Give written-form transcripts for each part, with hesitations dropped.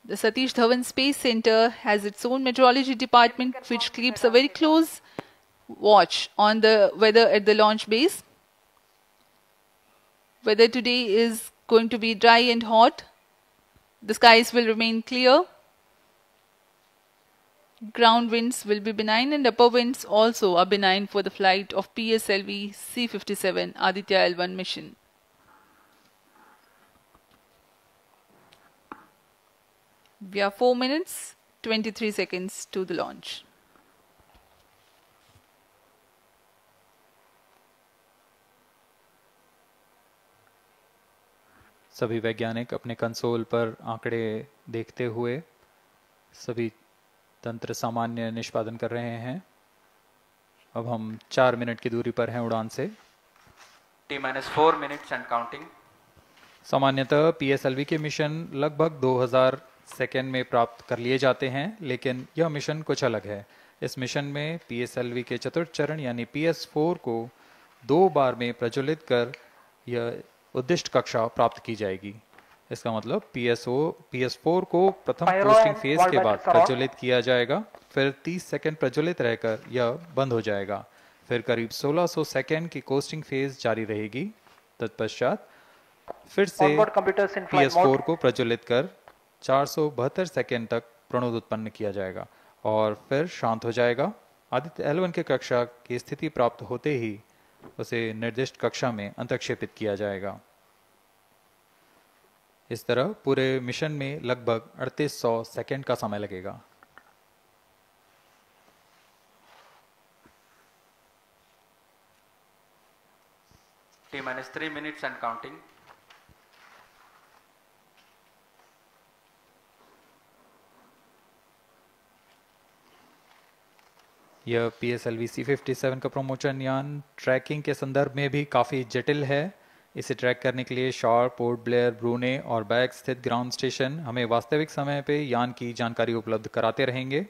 The Satish Dhawan Space Center has its own meteorology department which keeps a very close watch on the weather at the launch base. Weather today is going to be dry and hot. The skies will remain clear. Ground winds will be benign and upper winds also are benign for the flight of PSLV C-57 Aditya L1 mission. We are 4 minutes, 23 seconds to the launch. सभी वैज्ञानिक अपने console पर आंकड़े देखते हुए सभी तंत्र सामान्य निष्पादन कर रहे हैं। अब हम 4 मिनट की दूरी पर हैं उड़ान से। T-4 minutes and counting. सामान्यतः PSLV के मिशन लगभग 2000 सेकेंड में प्राप्त कर लिए जाते हैं, लेकिन यह मिशन कुछ अलग है। इस मिशन में PSLV के चतुर्थ चरण यानी PS4 को 2 बार में प्रज्वलित कर यह उद्दिष्ट कक्षा प्राप्त की जाएगी। इसका मतलब PS4 को प्रथम कोस्टिंग फेज के बाद प्रज्वलित किया जाएगा, फिर 30 सेकेंड प्रज्वलित रहकर यह बंद हो जाएगा, फिर करीब 1600 सेकेंड की कोस्टिंग फेज जारी रहेगी। तत्पश्चात फिर से PS4 को प्रज्वलित कर 472 सेकेंड तक प्रणोद उत्पन्न किया जाएगा और फिर शांत हो जाएगा। आदित्य L1 के कक्षा की स्थिति प्राप्त होते ही उसे निर्दिष्ट कक्षा में अंतक्षेपित किया जाएगा। इस तरह पूरे मिशन में लगभग 3800 सेकेंड का समय लगेगा। T-3 minutes and counting. यह PSLV C-57 का प्रमोशन यान ट्रैकिंग के संदर्भ में भी काफ़ी जटिल है। इसे ट्रैक करने के लिए शॉर्प, पोर्ट ब्लेयर, ब्रूने और बैग स्थित ग्राउंड स्टेशन हमें वास्तविक समय पे यान की जानकारी उपलब्ध कराते रहेंगे।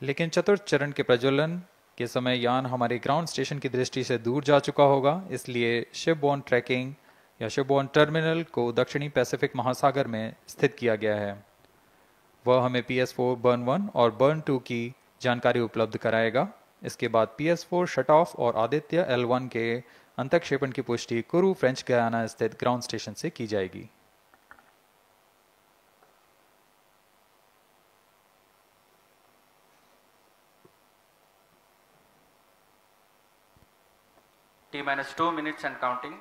लेकिन चतुर्थ चरण के प्रज्वलन के समय यान हमारे ग्राउंड स्टेशन की दृष्टि से दूर जा चुका होगा, इसलिए शिपबोर्न ट्रैकिंग या शिपबोर्न टर्मिनल को दक्षिणी पैसिफिक महासागर में स्थित किया गया है। वह हमें PS4 बर्न 1 और बर्न 2 की जानकारी उपलब्ध कराएगा। इसके बाद PS4 शट ऑफ और आदित्य L1 के अंतक्षेपण की पुष्टि कुरु फ्रेंच गयाना स्थित ग्राउंड स्टेशन से की जाएगी। T-2 minutes and counting.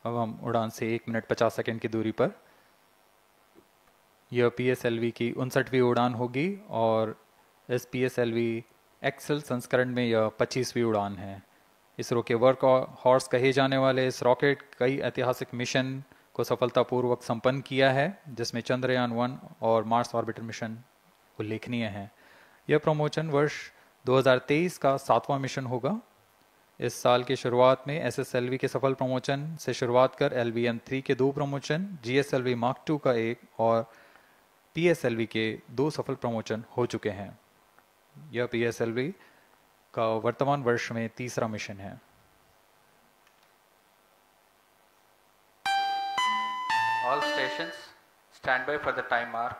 अब हम उड़ान से 1 मिनट 50 सेकेंड की दूरी पर। यह PSLV की 59वीं उड़ान होगी और इस PSLV एक्सेल संस्करण में यह 25वीं उड़ान है। इसरो के वर्क हॉर्स कहे जाने वाले इस रॉकेट कई ऐतिहासिक मिशन को सफलतापूर्वक संपन्न किया है, जिसमें चंद्रयान 1 और मार्स ऑर्बिटर मिशन उल्लेखनीय हैं। यह प्रमोशन वर्ष 2023 का 7वां मिशन होगा। इस साल की शुरुआत में SSLV के सफल प्रमोशन से शुरुआत कर LVM-3 के 2 प्रमोशन, GSLV Mark II का 1 और PSLV के 2 सफल प्रमोशन हो चुके हैं। यह PSLV का वर्तमान वर्ष में 3रा मिशन है। All stations stand by for the time mark.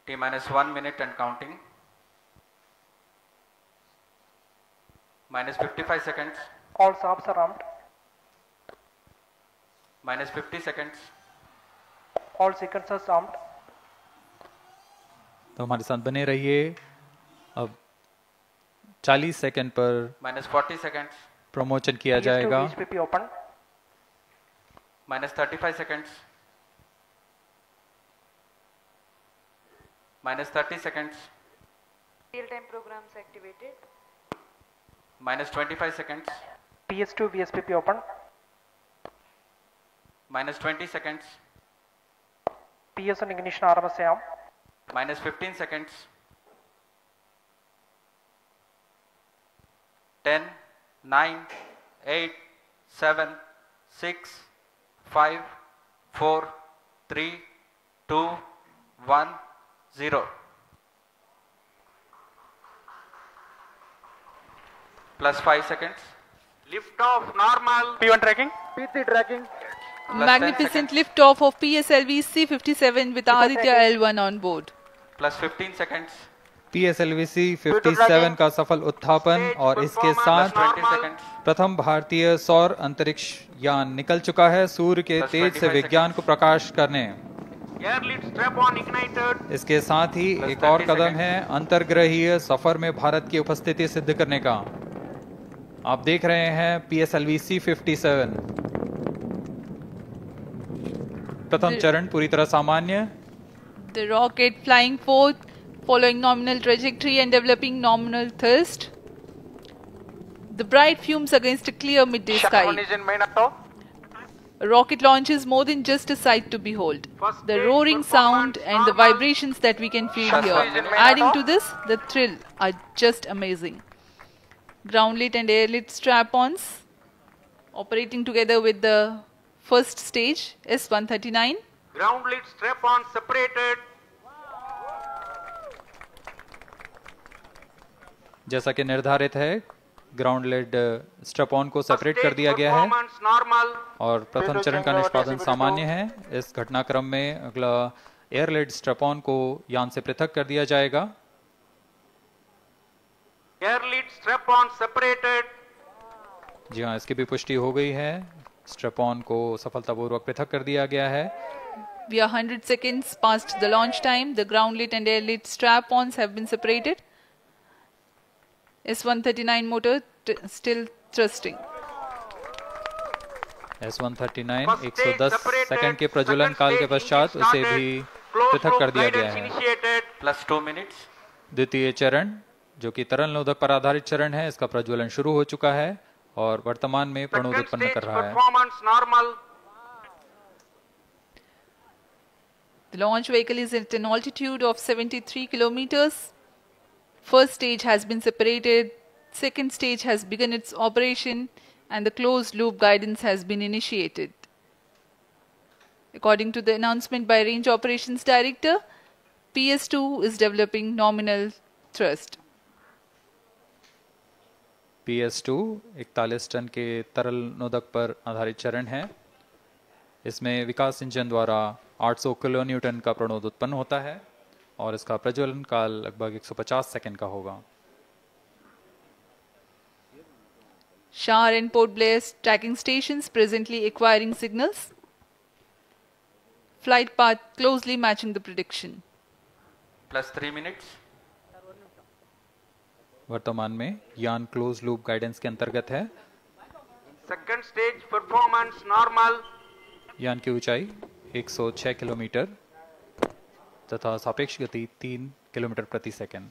T-1 minute and counting. -55 seconds. All stops are armed. -50 seconds. All sequencers armed. तो हमारे साथ बने रहिए। अब 40 सेकंड पर -40 seconds. प्रमोशन किया जाएगा। VSP open. -35 seconds. -30 seconds. Real-time programs activated. -25 seconds. PS2 VSPP open. -20 seconds. PS1 ignition RMS arm. -15 seconds. 10, 9, 8, 7, 6, 5, 4, 3, 2, 1, 0. Plus 5 seconds. Lift off normal. P1 tracking. P3 tracking. Plus 10 Magnificent seconds. lift-off of PSLV C-57 with Aditya L1 on board. Plus 15 seconds. PSLV C-57 का सफल उत्थापन और इसके Plus साथ 20 seconds. प्रथम भारतीय सौर अंतरिक्ष यान निकल चुका है सूर्य के Plus तेज से 25 विज्ञान को प्रकाश करने। Air lead strap on ignited. इसके साथ ही Plus एक और 30 कदम seconds. है अंतर्ग्रहीय सफर में भारत की उपस्थिति सिद्ध करने का। आप देख रहे हैं PSLV C-57 प्रथम चरण पूरी तरह सामान्य। The rocket flying forth, following nominal trajectory and developing nominal thrust. The bright fumes against a clear midday Shuttle sky. one is in main auto. A rocket launch is more than just a sight to behold. First The stage roaring sound performance and the normal. vibrations that we can feel Shuttle here, is in main adding auto. to this, the thrill are just amazing. Ground-lit and air-lit strap-ons operating together with the first stage, S-139. Ground lead strap on separated. जैसा कि निर्धारित है ground lead स्ट्रप on को separate कर Stage दिया गया है performance normal. और प्रथम चरण का निष्पादन सामान्य है। इस घटनाक्रम में अगला एयर लेड स्ट्रप ऑन को यान से पृथक कर दिया जाएगा। Air lead strap on separated. जी हाँ, इसकी भी पुष्टि हो गई है। स्ट्रप ऑन को सफलतापूर्वक पृथक कर दिया गया है। We are 100 seconds past the launch time. The ground-lit and air-lit strap-ons have been separated. S-139 motor still thrusting. S-139 First stage 110 separated. Second के प्रज्वलन Second काल के stage पश्चात engine उसे started. भी Close पृथक rope कर दिया गया guidance है। initiated. Plus 2 minutes. द्वितीय चरण जो कि तरल नोदक पर आधारित चरण है, इसका प्रज्वलन शुरू हो चुका है और वर्तमान में प्रणोद Second उत्पन्न कर stage रहा है। performance normal. The launch vehicle is at an altitude of 73 kilometers. First stage has been separated. Second stage has begun its operation and the closed loop guidance has been initiated. According to the announcement by Range Operations Director, PS2 is developing nominal thrust. PS2 41 ton के तरल नोदक पर आधारित चरण है। इसमें विकास engine द्वारा 800 kilo Newton का प्रणोद उत्पन्न होता है और इसका प्रज्वलन काल लगभग 150 सेकंड का होगा। Shar and Port Blair tracking stations presently acquiring signals. Flight path closely matching the prediction. Plus 3 minutes. वर्तमान में यान क्लोज लूप गाइडेंस के अंतर्गत है। Second stage performance normal. यान की ऊंचाई 106 किलोमीटर तथा सापेक्ष गति 3 किलोमीटर प्रति second.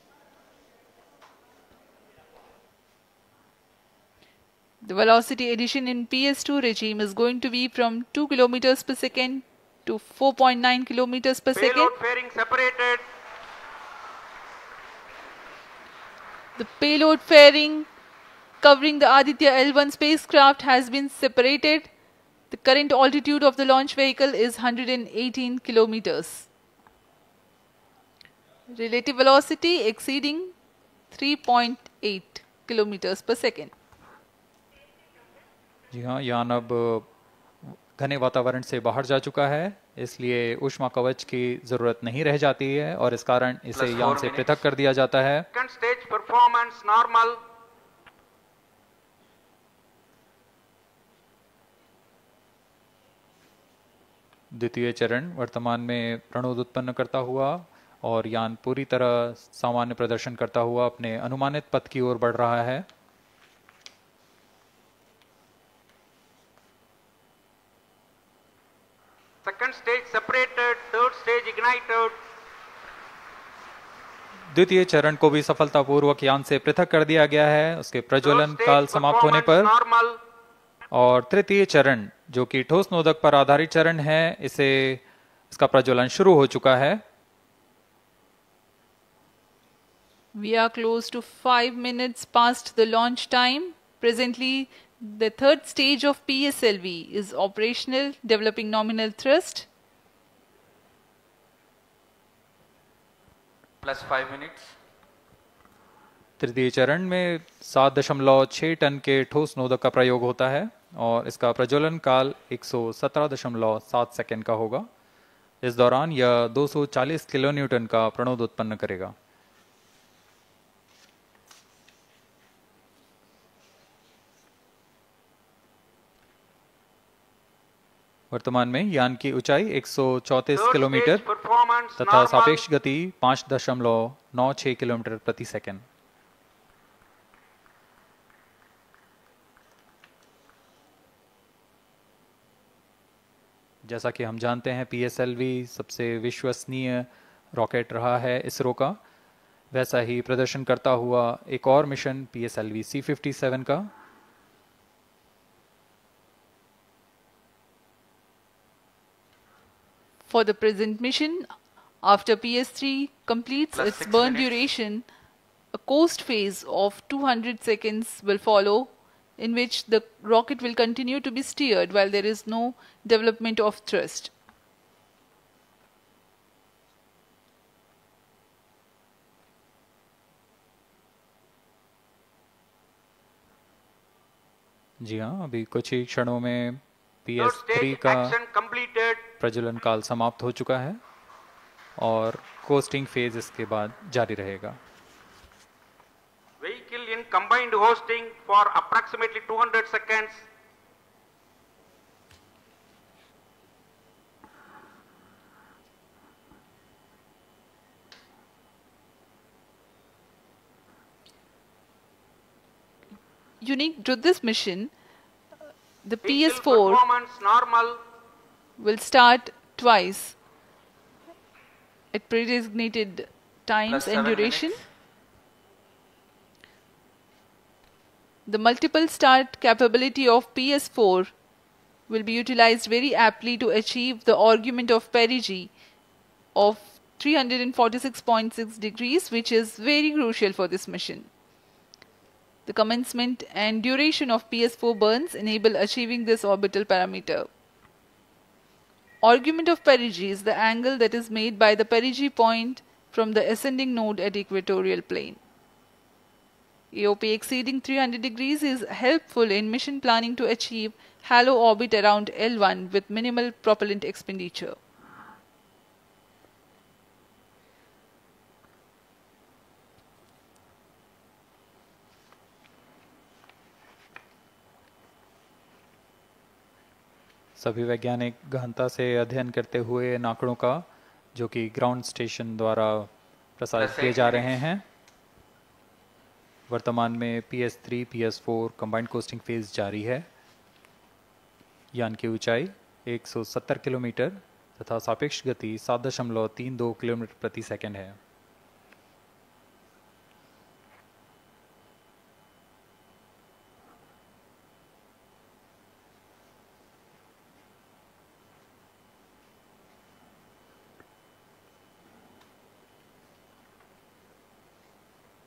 The velocity addition in PS2 regime is going to be from 2 kilometers per second to 4.9 kilometers per second. Payload fairing separated. The payload fairing covering the Aditya L1 spacecraft has been separated. The current altitude of the launch vehicle is 118 kilometers. Relative velocity exceeding 3.8 kilometers per second. जी हाँ, यान अब घने वातावरण से बाहर जा चुका है, इसलिए ऊष्मा कवच की जरूरत नहीं रह जाती है और इस कारण इसे Plus यान 4 से minutes. पृथक कर दिया जाता है। Second stage performance normal. द्वितीय चरण वर्तमान में प्रणोद उत्पन्न करता हुआ और यान पूरी तरह सामान्य प्रदर्शन करता हुआ अपने अनुमानित पथ की ओर बढ़ रहा है। Second stage separated. Third stage ignited. द्वितीय चरण को भी सफलतापूर्वक यान से पृथक कर दिया गया है उसके प्रज्वलन Third stage काल समाप्त होने performance पर। normal. और तृतीय चरण जो कि ठोस नोदक पर आधारित चरण है, इसका प्रज्वलन शुरू हो चुका है। We are close to 5 minutes past the launch time. Presently, the third stage of PSLV is operational, developing nominal thrust. Plus 5 minutes. तृतीय चरण में 7.6 टन के ठोस नोदक का प्रयोग होता है और इसका प्रज्वलन काल 117.7 सेकंड का होगा। इस दौरान यह 240 किलोन्यूटन का प्रणोद उत्पन्न करेगा। वर्तमान में यान की ऊंचाई 134 किलोमीटर तथा सापेक्ष गति 5.96 किलोमीटर प्रति सेकंड। जैसा कि हम जानते हैं PSLV सबसे विश्वसनीय रॉकेट रहा है इसरो का, वैसा ही प्रदर्शन करता हुआ एक और मिशन PSLV C57 का। For the present mission, after PS3 completes Plus its 6 burn minutes. duration, a coast phase of 200 seconds will follow, in which the rocket will continue to be steered while there is no development of thrust. जी हाँ, अभी कुछ ही क्षणों में Third PS3 stage का action completed. प्रज्वलन काल समाप्त हो चुका है और कोस्टिंग फेज इसके बाद जारी रहेगा। Vehicle in combined hosting for approximately 200 seconds. Unique to this mission, the Vehicle PS4 performance normal. will start twice at pre-designated times Plus and 7 duration. minutes. The multiple start capability of PS4 will be utilized very aptly to achieve the argument of perigee of 346.6 degrees, which is very crucial for this mission. The commencement and duration of PS4 burns enable achieving this orbital parameter. Argument of perigee is the angle that is made by the perigee point from the ascending node at equatorial plane. AOP exceeding 300 degrees is helpful in mission planning to achieve halo orbit around L1 with minimal propellant expenditure. सभी वैज्ञानिक गहनता से अध्ययन करते हुए इन आंकड़ों का, जो कि ग्राउंड स्टेशन द्वारा प्रसारित किए जा रहे हैं। वर्तमान में PS3 PS4 combined costing phase जारी है। यान की ऊंचाई 170 किलोमीटर तथा सापेक्ष गति 7.32 किलोमीटर प्रति सेकंड है।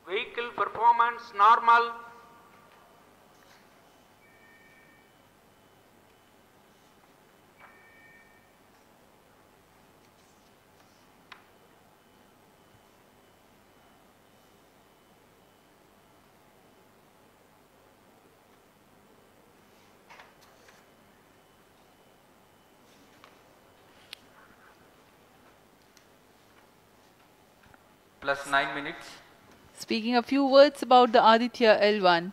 Vehicle performance normal. Plus 9 minutes. Speaking a few words about the Aditya L1,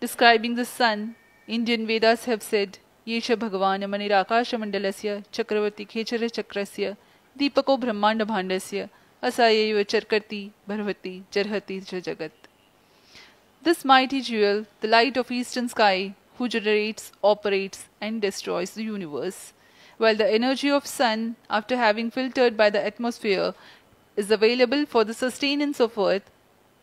describing the sun, Indian Vedas have said, Yesha Bhagavan Manirakasha Mandalasya Chakravarti Khechara Chakrasya Deepako Brahmanda Bhandasya Asayeva Charkarti Bharvati Jarhati Jagat. This mighty jewel, the light of eastern sky, who generates, operates and destroys the universe, while the energy of sun, after having filtered by the atmosphere, is available for the sustenance of earth.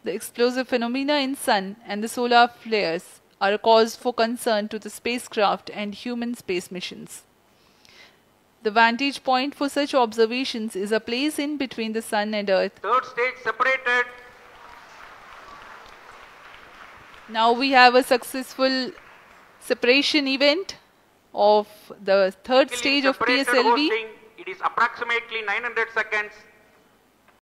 The explosive phenomena in sun and the solar flares are a cause for concern to the spacecraft and human space missions. The vantage point for such observations is a place in between the sun and earth. Third stage separated. Now we have a successful separation event of the third Vehicle in stage of separated PSLV. hosting. It is approximately 900 seconds.